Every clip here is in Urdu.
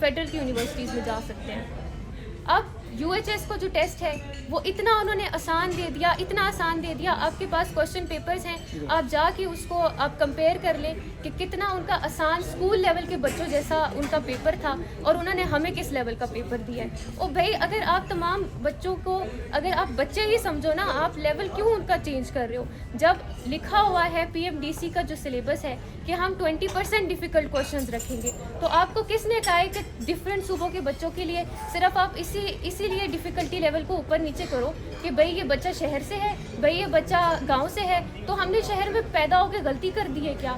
فیڈرل کی یونیورسٹیز میں جا سکتے ہیں. اب UHS کو جو ٹیسٹ ہے وہ اتنا انہوں نے آسان دے دیا, اتنا آسان دے دیا. آپ کے پاس کوشچن پیپرز ہیں, آپ جا کے اس کو آپ کمپیئر کر لیں کہ کتنا ان کا آسان اسکول لیول کے بچوں جیسا ان کا پیپر تھا اور انہوں نے ہمیں کس لیول کا پیپر دیا ہے. اور بھائی اگر آپ تمام بچوں کو, اگر آپ بچے ہی سمجھو نا, آپ لیول کیوں ان کا چینج کر رہے ہو جب لکھا ہوا ہے PMDC کا جو سلیبس ہے کہ ہم 20% ڈیفیکلٹ کوشچنز رکھیں گے. تو آپ کو کس نے کہا ہے کہ ڈفرینٹ صوبوں کے بچوں کے لیے صرف آپ اسی لیے ڈیفیکلٹی لیول کو اوپر نیچے کرو کہ بھئی یہ بچہ شہر سے ہے, بھئی یہ بچہ گاؤں سے ہے, تو ہم نے شہر میں پیدا ہو کے غلطی کر دی ہے کیا؟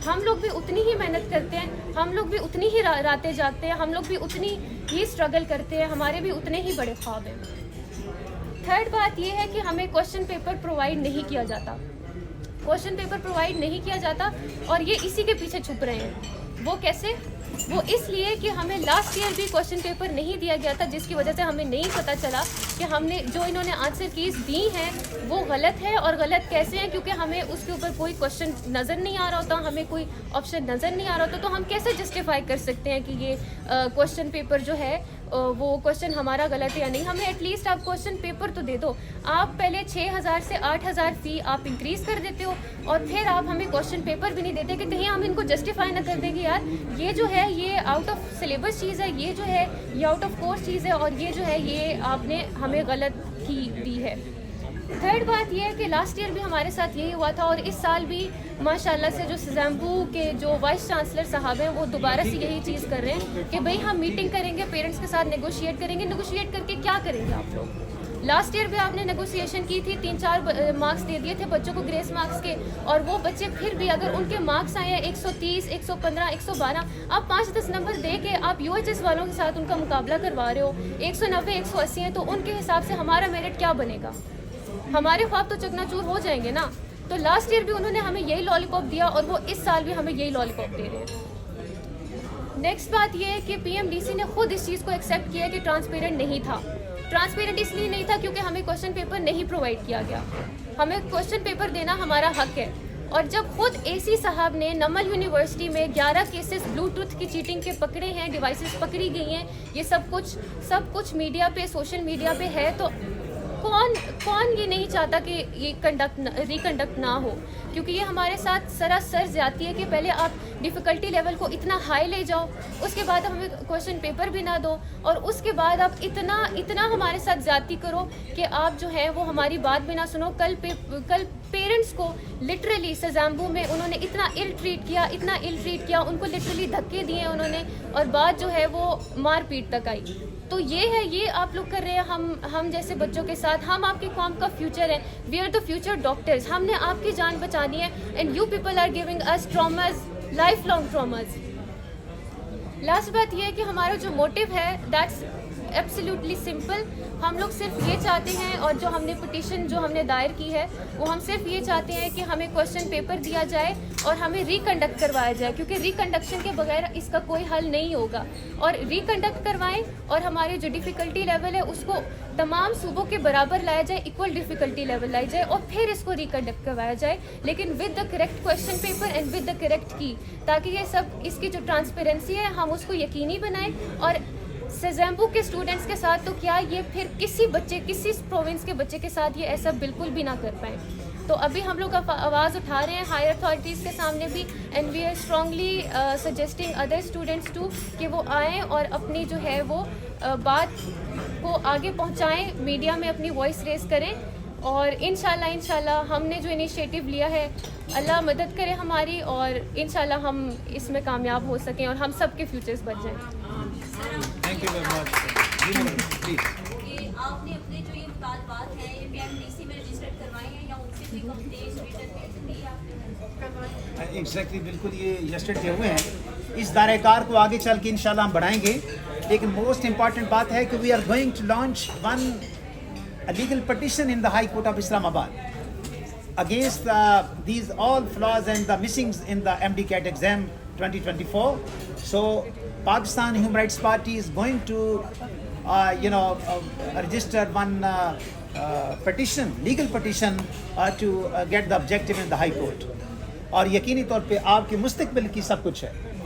ہم لوگ بھی اتنی ہی محنت کرتے ہیں, ہم لوگ بھی اتنی ہی راتیں جاگتے ہیں, ہم لوگ بھی اتنی ہی اسٹرگل کرتے ہیں, ہمارے بھی اتنے ہی بڑے خواب ہیں. تھرڈ بات یہ ہے کہ ہمیں کوشچن پیپر پرووائڈ نہیں کیا جاتا. کوشچن پیپر پرووائڈ نہیں کیا جاتا اور یہ اسی کے پیچھے چھپ رہے ہیں. وہ کیسے؟ وہ اس لیے کہ ہمیں لاسٹ ایئر بھی کوشچن پیپر نہیں دیا گیا تھا, جس کی وجہ سے ہمیں نہیں پتہ چلا کہ ہم نے جو انہوں نے آنسر کیز دی ہیں وہ غلط ہے. اور غلط کیسے ہیں؟ کیونکہ ہمیں اس کے اوپر کوئی کوشچن نظر نہیں آ رہا ہوتا, ہمیں کوئی آپشن نظر نہیں آ رہا ہوتا, تو ہم کیسے جسٹیفائی کر سکتے ہیں کہ یہ کوشچن پیپر جو ہے وہ کوشچن ہمارا غلط ہے یا نہیں. ہمیں ایٹ لیسٹ آپ کوشچن پیپر تو دے دو. آپ پہلے 6,000 سے 8,000 فی آپ انکریز کر دیتے ہو اور پھر آپ ہمیں کوشچن پیپر بھی نہیں دیتے کہ کہیں ہم ان کو جسٹیفائی نہ کر دیں گے یار یہ جو ہے یہ آؤٹ آف سلیبس چیز ہے, یہ جو ہے یہ آؤٹ آف کورس چیز ہے, اور یہ جو ہے یہ آپ نے ہمیں غلط کی دی ہے. تھرڈ بات یہ ہے کہ لاسٹ ایئر بھی ہمارے ساتھ یہی ہوا تھا اور اس سال بھی ماشاءاللہ سے جو سیزامبو کے جو وائس چانسلر صاحب ہیں وہ دوبارہ سے یہی چیز کر رہے ہیں کہ بھئی ہم میٹنگ کریں گے, پیرنٹس کے ساتھ نیگوشیٹ کریں گے. نیگوشیٹ کر کے کیا کریں گے آپ لوگ؟ لاسٹ ایئر بھی آپ نے نیگوسیشن کی تھی, 3-4 مارکس دے دیے تھے بچوں کو گریس مارکس کے, اور وہ بچے پھر بھی اگر ان کے مارکس آئے ہیں 130, 115, 112, آپ 5-10 نمبر دے کے آپ UHS والوں کے ساتھ ان کا مقابلہ کروا رہے ہو, 190, 180 ہیں, تو ان کے حساب سے ہمارا میرٹ کیا بنے گا؟ ہمارے خواب تو چکنا چور ہو جائیں گے نا. تو لاسٹ ایئر بھی انہوں نے ہمیں یہی لالی پاپ دیا اور وہ اس سال بھی ہمیں یہی لالی پاپ دے رہے ہیں. نیکسٹ بات یہ ہے کہ PMDC نے خود اس چیز کو ایکسیپٹ کیا کہ ٹرانسپیرنٹ نہیں تھا. ٹرانسپیرنٹ اس لیے نہیں تھا کیونکہ ہمیں کوشچن پیپر نہیں پرووائڈ کیا گیا. ہمیں کوشچن پیپر دینا ہمارا حق ہے. اور جب خود AC صاحب نے نمل یونیورسٹی میں 11 کیسز بلوٹوتھ کی چیٹنگ کے پکڑے ہیں, ڈیوائسز پکڑی گئی ہیں, یہ سب کچھ میڈیا پہ, سوشل میڈیا پہ ہے, تو کون یہ نہیں چاہتا کہ یہ ریکنڈکٹ نہ ہو؟ کیونکہ یہ ہمارے ساتھ سراسر زیادتی ہے کہ پہلے آپ ڈیفیکلٹی لیول کو اتنا ہائی لے جاؤ, اس کے بعد ہمیں کوشچن پیپر بھی نہ دو, اور اس کے بعد آپ اتنا ہمارے ساتھ زیادتی کرو کہ آپ جو ہے وہ ہماری بات بھی نہ سنو. کل پیرنٹس کو لٹرلی سیزامبو میں انہوں نے اتنا ال ٹریٹ کیا, ان کو لٹرلی دھکے دیے انہوں نے, اور بات جو ہے وہ مار پیٹ تک آئی. تو یہ آپ لوگ کر رہے ہیں ہم جیسے بچوں کے ساتھ. ہم آپ کی قوم کا فیوچر ہیں, we are the future doctors. ہم نے آپ کی جان بچانی ہے, and you people are giving us traumas, life long traumas. Last بات یہ ہے کہ ہمارا جو موٹیو ہے دیٹس ایبسلیوٹلی سمپل. ہم لوگ صرف یہ چاہتے ہیں, اور جو ہم نے پٹیشن جو ہم نے دائر کی ہے وہ ہم صرف یہ چاہتے ہیں کہ ہمیں کوشچن پیپر دیا جائے اور ہمیں ریکنڈکٹ کروایا جائے, کیونکہ ریکنڈکشن کے بغیر اس کا کوئی حل نہیں ہوگا. اور ریکنڈکٹ کوائیں اور ہماری جو ڈیفیکلٹی لیول ہے اس کو تمام صوبوں کے برابر لایا جائے, ایکول ڈیفیکلٹی لیول لائی جائے, اور پھر اس کو ریکنڈکٹ کروایا جائے, لیکن with the correct question paper and with the correct کی, تاکہ یہ سب اس کی جو ٹرانسپیرنسی ہے ہم اس کو یقینی بنائیں. اور سیزامبو کے اسٹوڈنٹس کے ساتھ تو کیا, یہ پھر کسی پروونس کے بچے کے ساتھ یہ ایسا بالکل بھی نہ کر پائیں. تو ابھی ہم لوگ آواز اٹھا رہے ہیں ہائر اتھارٹیز کے سامنے بھی, and we are strongly suggesting other students to کہ وہ آئیں اور اپنی جو ہے وہ بات کو آگے پہنچائیں, میڈیا میں اپنی وائس ریز کریں. اور انشاءاللہ ہم نے جو انیشیٹو لیا ہے اللہ مدد کرے ہماری, اور انشاءاللہ ہم اس میں کامیاب ہو سکیں اور ہم سب کے فیوچرز بچ جائیں. Thank you very much. Please آپ نے اپنے جو یہ مطالبات ہیں یہ PMDC میں رجسٹر کروائے ہیں یا ان سے بھی کمپلینٹ ریٹن دی آپ نے؟ ایگزیکٹلی بالکل یہ یسٹرڈے ہوئے ہیں. اس دائرہ کار کو آگے چل کے انشاءاللہ ہم بڑھائیں گے, لیکن موسٹ امپارٹنٹ بات ہے کہ we are going to launch one legal petition in the high court of Islamabad against these all flaws and the missings in the MD CAT exam 2024. So Pakistan Human Rights Party is going to register one petition, legal petition to get the objective in the High Court. اور یقینی طور پہ آپ کے مستقبل کی سب کچھ ہے.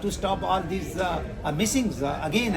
to stop all these missings again.